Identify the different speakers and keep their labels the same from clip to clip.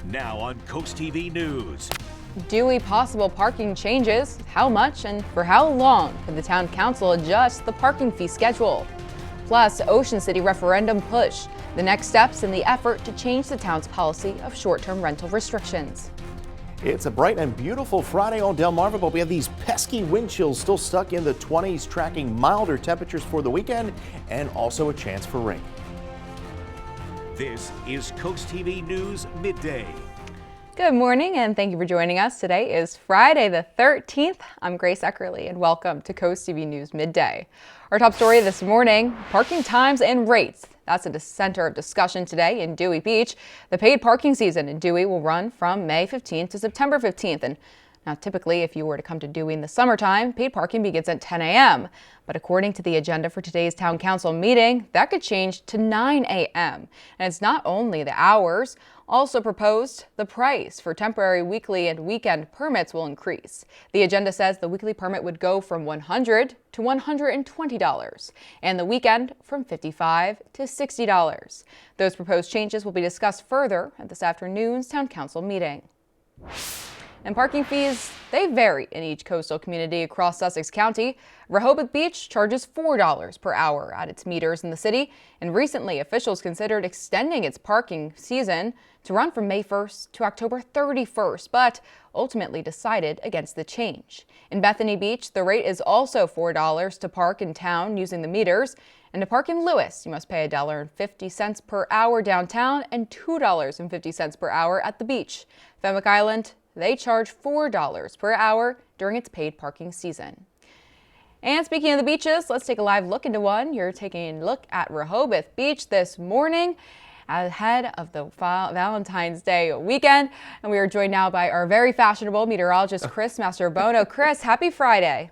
Speaker 1: Now on CoastTV News.
Speaker 2: Dewey possible parking changes, how much and for how long could the town council adjust the parking fee schedule? Plus, Ocean City referendum push, the next steps in the effort to change the town's policy of short-term rental restrictions.
Speaker 3: It's a bright and beautiful Friday on Delmarva, but we have these pesky wind chills still stuck in the 20s, tracking milder temperatures for the weekend and also a chance for rain.
Speaker 1: This is CoastTV News Midday.
Speaker 2: Good morning and thank you for joining us. Today is Friday the 13th. I'm Grace Eckerly and welcome to CoastTV News Midday. Our top story this morning, parking times and rates. That's at the center of discussion today in Dewey Beach. The paid parking season in Dewey will run from May 15th to September 15th. And now typically if you were to come to Dewey in the summertime, paid parking begins at 10 a.m. But according to the agenda for today's town council meeting, that could change to 9 a.m. And it's not only the hours. Also proposed, the price for temporary weekly and weekend permits will increase. The agenda says the weekly permit would go from $100 to $120 and the weekend from $55 to $60. Those proposed changes will be discussed further at this afternoon's town council meeting. And parking fees, they vary in each coastal community across Sussex County. Rehoboth Beach charges $4 per hour at its meters in the city, and recently officials considered extending its parking season to run from May 1st to October 31st, but ultimately decided against the change. In Bethany Beach, the rate is also $4 to park in town using the meters, and to park in Lewis, you must pay $1.50 per hour downtown and $2.50 per hour at the beach. Fenwick Island, they charge $4 per hour during its paid parking season. And speaking of the beaches, let's take a live look into one. You're taking a look at Rehoboth Beach this morning ahead of the Valentine's Day weekend. And we are joined now by our very fashionable meteorologist, Chris Mastrobono. Chris, happy Friday.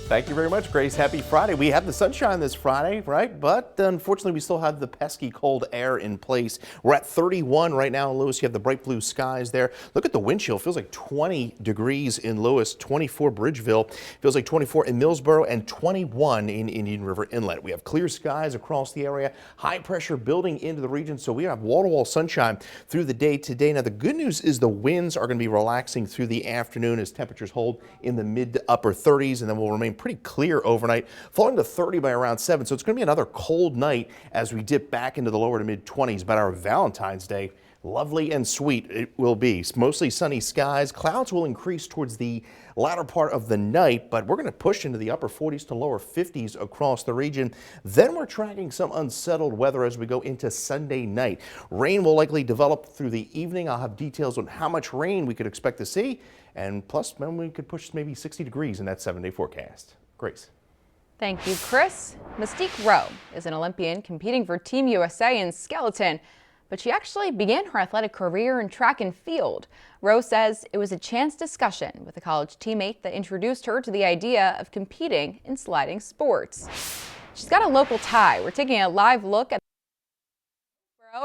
Speaker 3: Thank you very much, Grace. Happy Friday. We have the sunshine this Friday, right? But unfortunately, we still have the pesky cold air in place. We're at 31 right now in Lewis. You have the bright blue skies there. Look at the wind chill. It feels like 20 degrees in Lewis, 24 Bridgeville. Feels like 24 in Millsboro and 21 in Indian River Inlet. We have clear skies across the area, high pressure building into the region. So we have wall-to-wall sunshine through the day today. Now, the good news is the winds are going to be relaxing through the afternoon as temperatures hold in the mid to upper 30s, and then will remain pretty clear overnight, falling to 30 by around 7. So it's going to be another cold night as we dip back into the lower to mid 20s. But our Valentine's Day, lovely and sweet it will be. Mostly sunny skies. Clouds will increase towards the latter part of the night, but we're going to push into the upper 40s to lower 50s across the region. Then we're tracking some unsettled weather as we go into Sunday night. Rain will likely develop through the evening. I'll have details on how much rain we could expect to see, and plus then we could push maybe 60 degrees in that 7-day forecast. Grace.
Speaker 2: Thank you, Chris. Mystique Rowe is an Olympian competing for Team USA in skeleton, but she actually began her athletic career in track and field. Rowe says it was a chance discussion with a college teammate that introduced her to the idea of competing in sliding sports. She's got a local tie. We're taking a live look at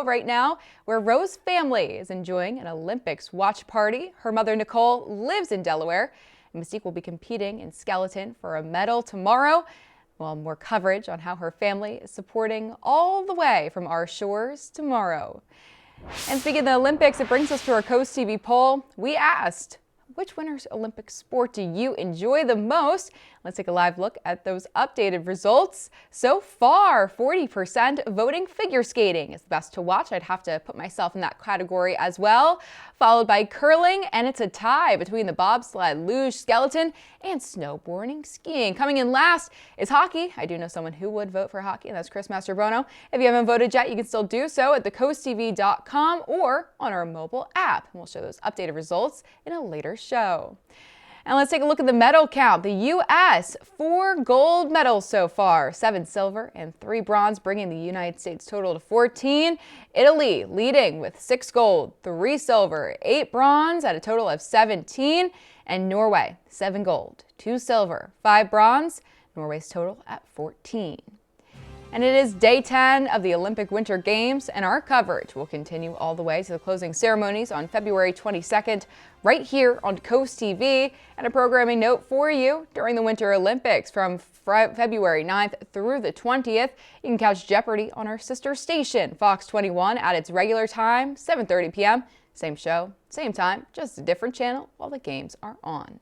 Speaker 2: right now, where Rowe's family is enjoying an Olympics watch party. Her mother, Nicole, lives in Delaware. Mystique will be competing in skeleton for a medal tomorrow. Well, more coverage on how her family is supporting all the way from our shores tomorrow. And speaking of the Olympics, it brings us to our Coast TV poll. We asked, which winter's Olympic sport do you enjoy the most? Let's take a live look at those updated results. So far, 40% voting figure skating is the best to watch. I'd have to put myself in that category as well. Followed by curling, and it's a tie between the bobsled, luge, skeleton, and snowboarding, skiing. Coming in last is hockey. I do know someone who would vote for hockey, and that's Chris Mastrobono. If you haven't voted yet, you can still do so at thecoasttv.com or on our mobile app. And we'll show those updated results in a later show. And let's take a look at the medal count. The U.S., 4 gold medals so far, 7 silver and 3 bronze, bringing the United States total to 14. Italy leading with 6 gold, 3 silver, 8 bronze at a total of 17. And Norway, 7 gold, 2 silver, 5 bronze, Norway's total at 14. And it is day 10 of the Olympic Winter Games, and our coverage will continue all the way to the closing ceremonies on February 22nd, right here on Coast TV. And a programming note for you: during the Winter Olympics from February 9th through the 20th, you can catch Jeopardy on our sister station, Fox 21, at its regular time, 7:30 p.m. Same show, same time, just a different channel while the games are on.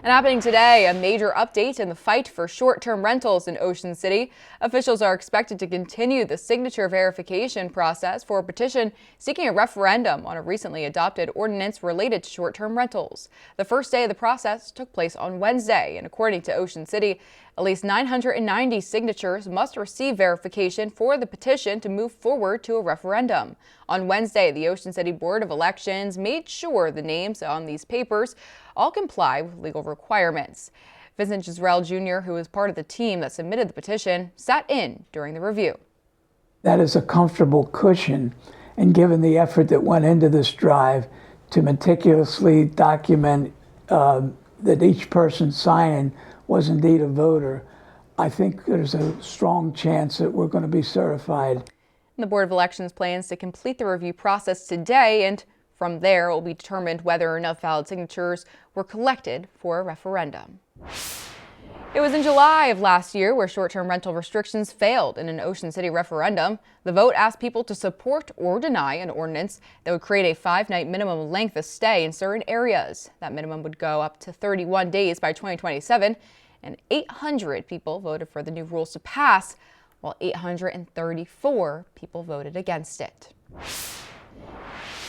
Speaker 2: And happening today, a major update in the fight for short-term rentals in Ocean City. Officials are expected to continue the signature verification process for a petition seeking a referendum on a recently adopted ordinance related to short-term rentals. The first day of the process took place on Wednesday, and according to Ocean City, at least 990 signatures must receive verification for the petition to move forward to a referendum. On Wednesday, the Ocean City Board of Elections made sure the names on these papers all comply with legal requirements. Vincent Gisrell Jr., who was part of the team that submitted the petition, sat in during the review.
Speaker 4: That is a comfortable cushion, and given the effort that went into this drive to meticulously document that each person signing was indeed a voter, I think there's a strong chance that we're going to be certified.
Speaker 2: And the Board of Elections plans to complete the review process today, and from there, it will be determined whether enough valid signatures were collected for a referendum. It was in July of last year where short-term rental restrictions failed in an Ocean City referendum. The vote asked people to support or deny an ordinance that would create a 5-night minimum length of stay in certain areas. That minimum would go up to 31 days by 2027, and 800 people voted for the new rules to pass, while 834 people voted against it.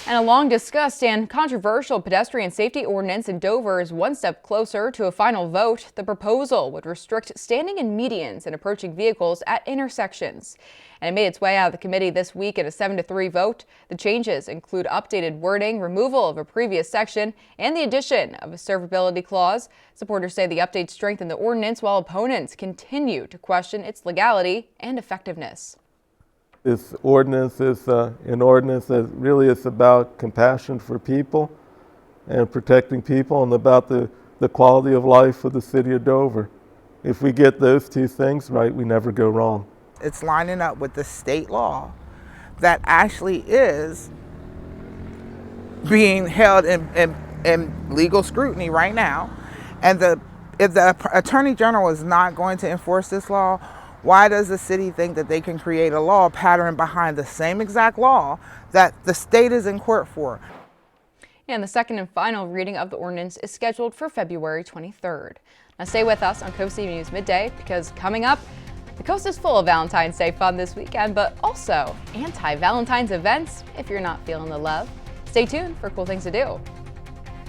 Speaker 2: And a long-discussed and controversial pedestrian safety ordinance in Dover is one step closer to a final vote. The proposal would restrict standing in medians and approaching vehicles at intersections. And it made its way out of the committee this week at a 7-3 vote. The changes include updated wording, removal of a previous section, and the addition of a servability clause. Supporters say the updates strengthen the ordinance, while opponents continue to question its legality and effectiveness.
Speaker 5: This ordinance is an ordinance that really is about compassion for people and protecting people, and about the quality of life of the city of Dover. If we get those two things right, we never go wrong.
Speaker 6: It's lining up with the state law that actually is being held in legal scrutiny right now. And if the Attorney General is not going to enforce this law, why does the city think that they can create a law pattern behind the same exact law that the state is in court for?
Speaker 2: And the second and final reading of the ordinance is scheduled for February 23rd. Now stay with us on Coast TV News Midday, because coming up, the coast is full of Valentine's Day fun this weekend, but also anti-Valentine's events if you're not feeling the love. Stay tuned for cool things to do.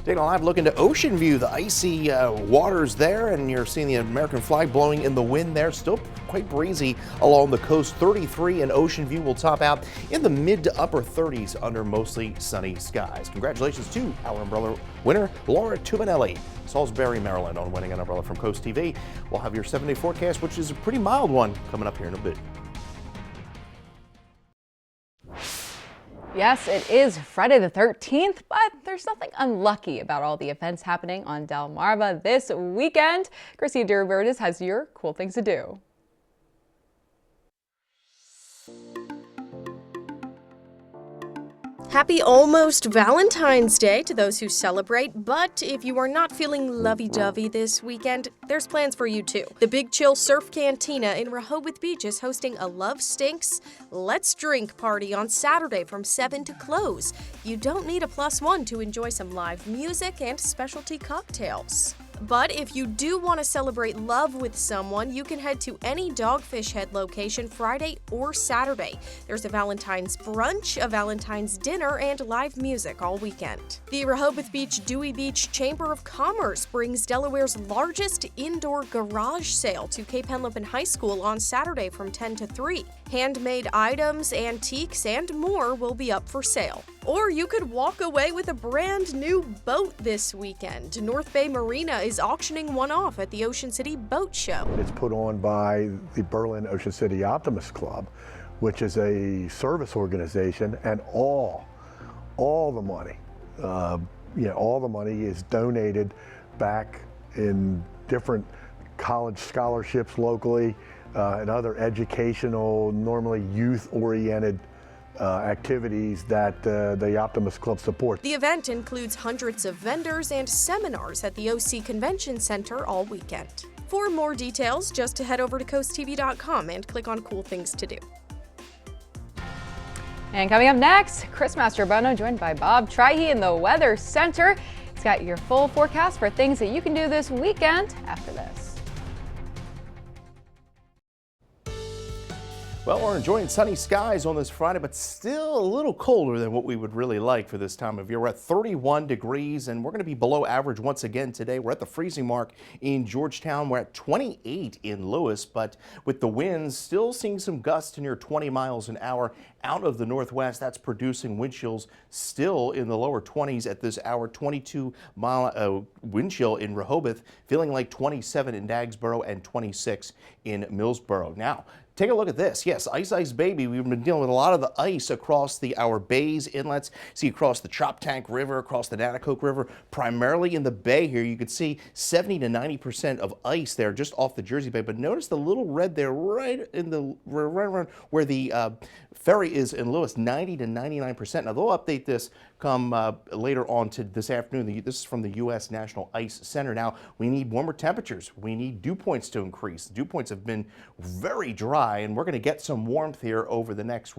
Speaker 3: Taking a live look into Ocean View, the icy waters there, and you're seeing the American flag blowing in the wind there. Still quite breezy along the coast. 33 in Ocean View will top out in the mid to upper 30s under mostly sunny skies. Congratulations to our umbrella winner, Laura Tuminelli, Salisbury, Maryland, on winning an umbrella from Coast TV. We'll have your 7-day forecast, which is a pretty mild one, coming up here in a bit.
Speaker 2: Yes, it is Friday the 13th, but there's nothing unlucky about all the events happening on Delmarva this weekend. Chrissy Dewey has your cool things to do.
Speaker 7: Happy almost Valentine's Day to those who celebrate, but if you are not feeling lovey-dovey this weekend, there's plans for you too. The Big Chill Surf Cantina in Rehoboth Beach is hosting a Love Stinks Let's Drink party on Saturday from 7 to close. You don't need a +1 to enjoy some live music and specialty cocktails. But if you do want to celebrate love with someone, you can head to any Dogfish Head location Friday or Saturday. There's a Valentine's brunch, a Valentine's dinner, and live music all weekend. The Rehoboth Beach Dewey Beach Chamber of Commerce brings Delaware's largest indoor garage sale to Cape Henlopen High School on Saturday from 10 to 3. Handmade items, antiques, and more will be up for sale. Or you could walk away with a brand new boat this weekend. North Bay Marina is auctioning one off at the Ocean City Boat Show.
Speaker 8: It's put on by the Berlin Ocean City Optimist Club, which is a service organization, and all the money, all the money is donated back in different college scholarships locally, and other educational, normally youth-oriented activities that the Optimist Club supports.
Speaker 7: The event includes hundreds of vendors and seminars at the OC Convention Center all weekend. For more details, just head over to CoastTV.com and click on Cool Things to Do.
Speaker 2: And coming up next, Chris Mastrobono joined by Bob Trihey in the Weather Center. He's got your full forecast for things that you can do this weekend after this.
Speaker 3: Well, we're enjoying sunny skies on this Friday, but still a little colder than what we would really like for this time of year. We're at 31 degrees, and we're going to be below average once again today. We're at the freezing mark in Georgetown. We're at 28 in Lewis, but with the winds still seeing some gusts to near 20 miles an hour out of the northwest. That's producing wind chills still in the lower 20s at this hour. 22-mile wind chill in Rehoboth, feeling like 27 in Dagsboro and 26 in Millsboro. Now, take a look at this. Yes, ice baby. We've been dealing with a lot of the ice across our bays, inlets. See across the Choptank River, across the Nanticoke River, primarily in the bay here. You could see 70 to 90% of ice there just off the Jersey Bay. But notice the little red there right around where the ferry is in Lewis, 90 to 99%. Now they'll update this come later on to this afternoon. This is from the U.S. National Ice Center. Now we need warmer temperatures. We need dew points to increase. Dew points have been very dry, and we're going to get some warmth here over the next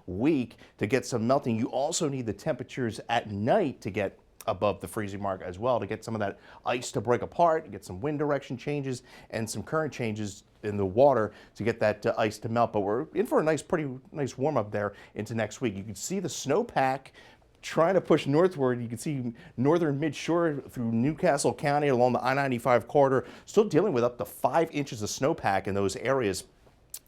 Speaker 3: week to get some melting. You also need the temperatures at night to get above the freezing mark as well, to get some of that ice to break apart, get some wind direction changes and some current changes in the water to get that ice to melt. But we're in for a pretty nice warm up there into next week. You can see the snowpack trying to push northward. You can see northern mid-shore through Newcastle County along the I-95 corridor, still dealing with up to 5 inches of snowpack in those areas.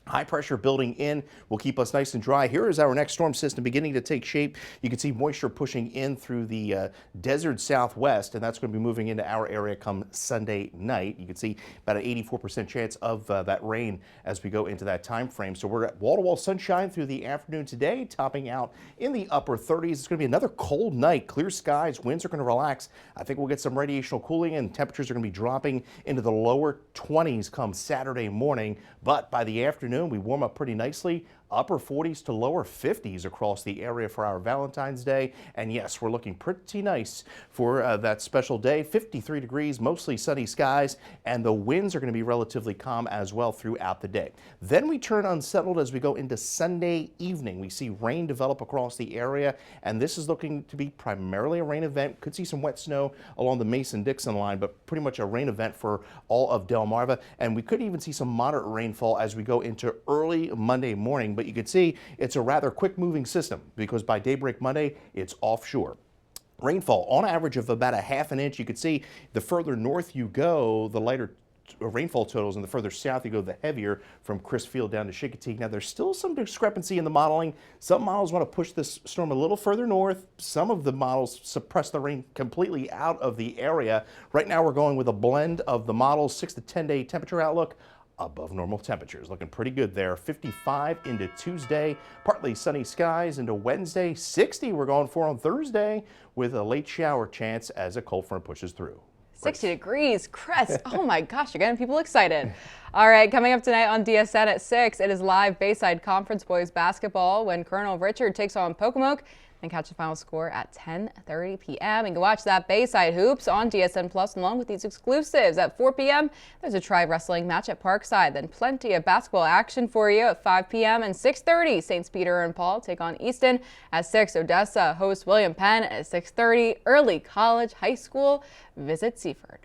Speaker 3: High pressure building in will keep us nice and dry. Here is our next storm system beginning to take shape. You can see moisture pushing in through the desert southwest, and that's going to be moving into our area come Sunday night. You can see about an 84% chance of that rain as we go into that time frame. So we're at wall-to-wall sunshine through the afternoon today, topping out in the upper 30s. It's going to be another cold night. Clear skies, winds are going to relax. I think we'll get some radiational cooling, and temperatures are going to be dropping into the lower 20s come Saturday morning. But by the afternoon, we warm up pretty nicely. Upper 40s to lower 50s across the area for our Valentine's Day. And yes, we're looking pretty nice for that special day. 53 degrees, mostly sunny skies, and the winds are going to be relatively calm as well throughout the day. Then we turn unsettled as we go into Sunday evening. We see rain develop across the area, and this is looking to be primarily a rain event. Could see some wet snow along the Mason-Dixon line, but pretty much a rain event for all of Delmarva. And we could even see some moderate rainfall as we go into early Monday morning. But you can see it's a rather quick moving system because by daybreak Monday, it's offshore. Rainfall on average of about a ½ inch. You can see the further north you go, the lighter rainfall totals, and the further south you go, the heavier from Crisfield down to Chincoteague. Now there's still some discrepancy in the modeling. Some models want to push this storm a little further north. Some of the models suppress the rain completely out of the area. Right now we're going with a blend of the models, 6 to 10 day temperature outlook. Above normal temperatures. Looking pretty good there. 55 into Tuesday, partly sunny skies into Wednesday. 60 we're going for on Thursday with a late shower chance as a cold front pushes through.
Speaker 2: 60 degrees, Chris. Oh my gosh, you're getting people excited. All right, coming up tonight on DSN at 6, it is live Bayside Conference Boys basketball when Colonel Richard takes on Pocomoke. And catch the final score at 10:30 p.m. You can watch that Bayside Hoops on DSN Plus along with these exclusives. At 4 p.m., there's a tri-wrestling match at Parkside. Then plenty of basketball action for you at 5 p.m. and 6:30. St. Peter and Paul take on Easton. At 6, Odessa hosts William Penn. At 6:30, early college, high school, visit Seaford.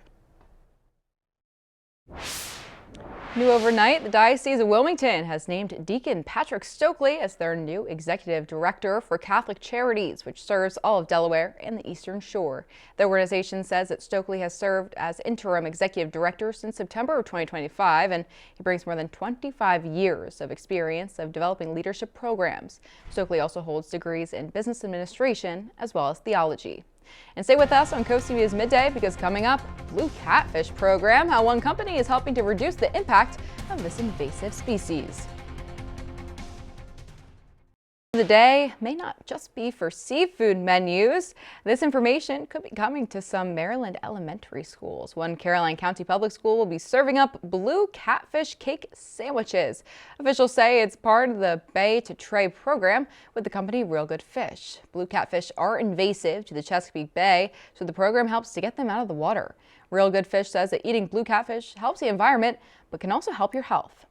Speaker 2: New overnight, the Diocese of Wilmington has named Deacon Patrick Stokely as their new executive director for Catholic Charities, which serves all of Delaware and the Eastern Shore. The organization says that Stokely has served as interim executive director since September of 2025, and he brings more than 25 years of experience of developing leadership programs. Stokely also holds degrees in business administration as well as theology. And stay with us on Coast TV's Midday because coming up, Blue Catfish program, how one company is helping to reduce the impact of this invasive species. The day may not just be for seafood menus. This information could be coming to some Maryland elementary schools. One Caroline County public school will be serving up blue catfish cake sandwiches. Officials say it's part of the Bay to Tray program with the company Real Good Fish. Blue catfish are invasive to the Chesapeake Bay, so the program helps to get them out of the water. Real Good Fish says that eating blue catfish helps the environment, but can also help your health.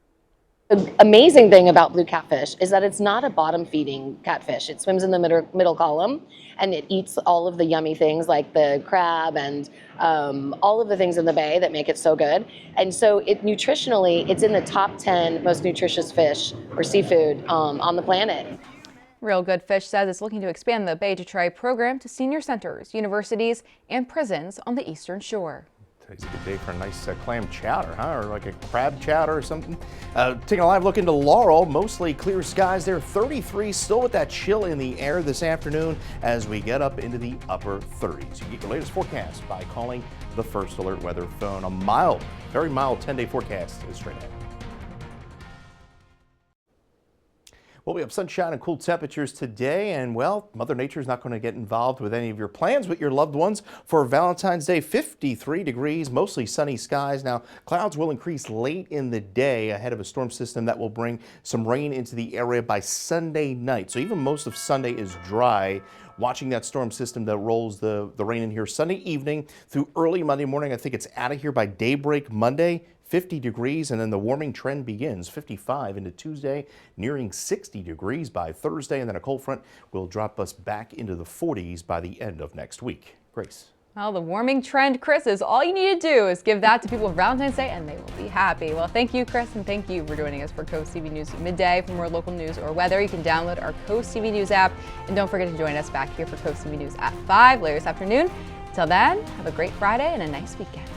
Speaker 9: The amazing thing about blue catfish is that it's not a bottom-feeding catfish. It swims in the middle column, and it eats all of the yummy things like the crab and all of the things in the bay that make it so good. And so nutritionally, it's in the top 10 most nutritious fish or seafood on the planet.
Speaker 2: Real Good Fish says it's looking to expand the Bay to Tray program to senior centers, universities, and prisons on the Eastern Shore.
Speaker 3: Today's a good day for a nice clam chowder, huh? Or like a crab chowder or something. Taking a live look into Laurel, mostly clear skies there. 33, still with that chill in the air this afternoon as we get up into the upper 30s. You get your latest forecast by calling the First Alert Weather phone. A mild, very mild 10-day forecast is straight ahead. Well, we have sunshine and cool temperatures today, and well, Mother Nature is not going to get involved with any of your plans with your loved ones for Valentine's Day. 53 degrees, mostly sunny skies. Now, clouds will increase late in the day ahead of a storm system that will bring some rain into the area by Sunday night. So even most of Sunday is dry. Watching that storm system that rolls the rain in here Sunday evening through early Monday morning. I think it's out of here by daybreak Monday. 50 degrees, and then the warming trend begins. 55 into Tuesday, nearing 60 degrees by Thursday, and then a cold front will drop us back into the 40s by the end of next week. Grace.
Speaker 2: Well, the warming trend, Chris, is all you need to do is give that to people for Valentine's Day, and they will be happy. Well, thank you, Chris, and thank you for joining us for Coast TV News Midday. For more local news or weather, you can download our Coast TV News app, and don't forget to join us back here for Coast TV News at 5 later this afternoon. Until then, have a great Friday and a nice weekend.